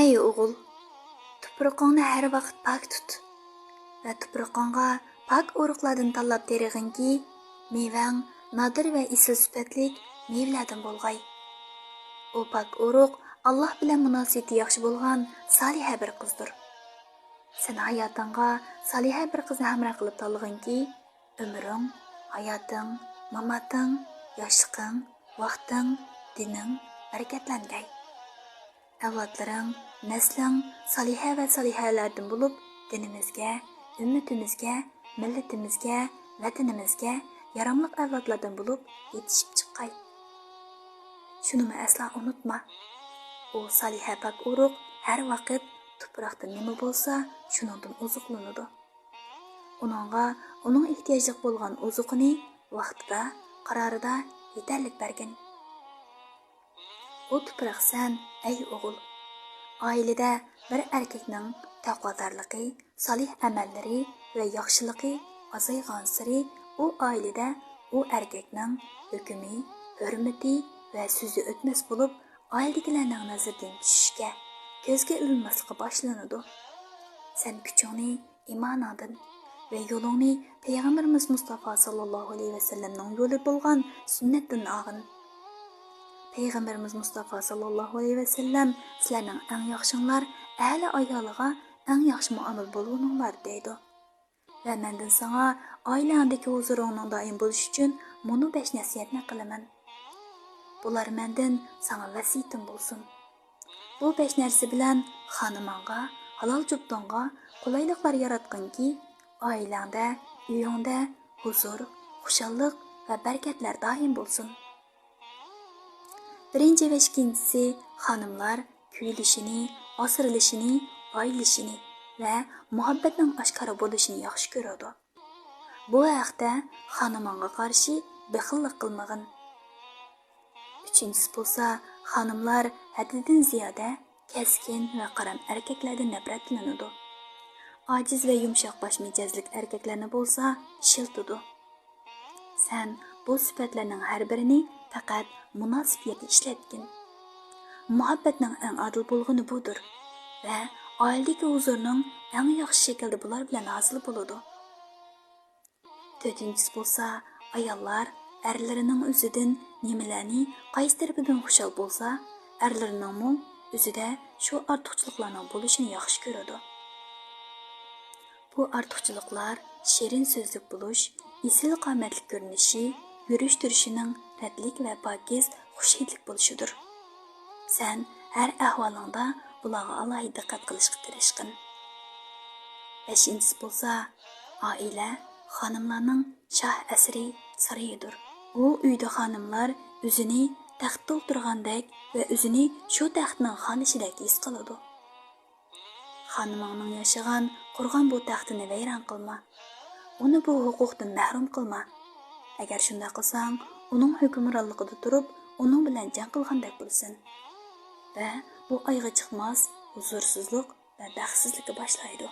Ey o'g'il, tuproqingni har vaqt pok tut va tuproqingga pok urug'lardan tanlab terig'inki, mevang nodir va isil sifatlik mevalardan bo'lg'ay. U pok urug' Alloh bilan munosabati yaxshi bo'lgan soliha bir qizdir. Sen hayotingga soliha bir qizni hamroh qilib tanlag'inki, umring, hayoting, mamating, yoshliqing, vaqting, dining barakatlangay. Avlodlaring, nasling soliha va solihalardan bo'lib, dinimizga, ummatimizga, millatimizga, vatanimizga yaramli avlodlardan bo'lib yetishib chiqqay. Shuni asla unutma. U soliha pok urug' har vaqt tuproqda nima bo'lsa, shuningdan oziqlanadi. Uning ehtiyojli bo'lgan oziqini vaqtida, qarorida yetarlik bergin. O tuproqsan, ey o'g'il. Oilada bir erkakning taqvodorligi, solih amallari va yaxshiligi azaygan sari u oilada u erkakning hukmi, hurmati va so'zi o'tmas bo'lib, oiladagilarning nazaridan tushishga, ko'zga ilinmaslikka boshlanadi. Sen kuchingni iymoningdan va yo'lingni Payg'ambarimiz Mustafa sallallohu alayhi vasallamning yo'li bo'lgan sunnatdan olgin. Payg'ambarimiz Mustafa sallallohu alayhi vasallam sizlarning eng yaxshinglar ahli ayoliga eng yaxshi muomala bo'lguninglar deydi. Va mendan sana oilandagi huzuringning doim bo'lishi uchun bunu 5 nasihatni qilaman. Bular mendan sana vasiyatim bo'lsin. Bu 5 narsa bilan xonimingga, halol juftingga qulayliklar yaratganki, oilangda, uyingda huzur, xushallik va barakatlar doim bo'lsin. Birinchi va ikkinchisi xonimlar kuyilishini, osrilishini, oilishini va muhabbatning oshkora bo'lishini yaxshi ko'radi. Bu haqda xonimingga qarshi bexillik qilmag'in. Uchinchisi bo'lsa, xonimlar haddidan ziyoda keskin va qaram erkaklardan nafratlanadi. Ojiz va yumshoq bosh mijozlik erkaklarni bo'lsa, ishiltidi. Sen bu sifatlarning har birini faqat munosib yerda ishlatgin. Muhabbatning eng adil bo'lgani budir va oiladagi huzurning eng yaxshi shaklda bular bilan hosil bo'ladi. To'rtinchisi bo'lsa, ayollar erlarining o'zidan nimalarni qaysi tarafidan xushal bo'lsa, erlarining o'zida shu ortiqchiliklarning bo'lishini yaxshi ko'radi. Bu ortiqchiliklar shirin so'zlik bo'lish, isil qomatli ko'rinishi, yurish turishining tatlik va pokiz xushhidlik bo'lishidir. Sen har ahvolingda bularga alohida diqqat qilishga tirishqin. Beshinchisi bo'lsa, oila xonimlarning shoh asri sarayidir. U uyda xonimlar o'zini taxtda o'tirgandek va o'zini shu taxtning xonishidek his qiladi. Xonimning yashagan, qurgan bu taxtini vayron qilma. Uni bu huquqdan mahrum qilma. Agar shunday qilsang, uning hukmronligida turib, uning bilan jang qilgandek bo'lsin. Va bu oyga chiqmas huzursizlik va baxtsizlikka boshlaydi.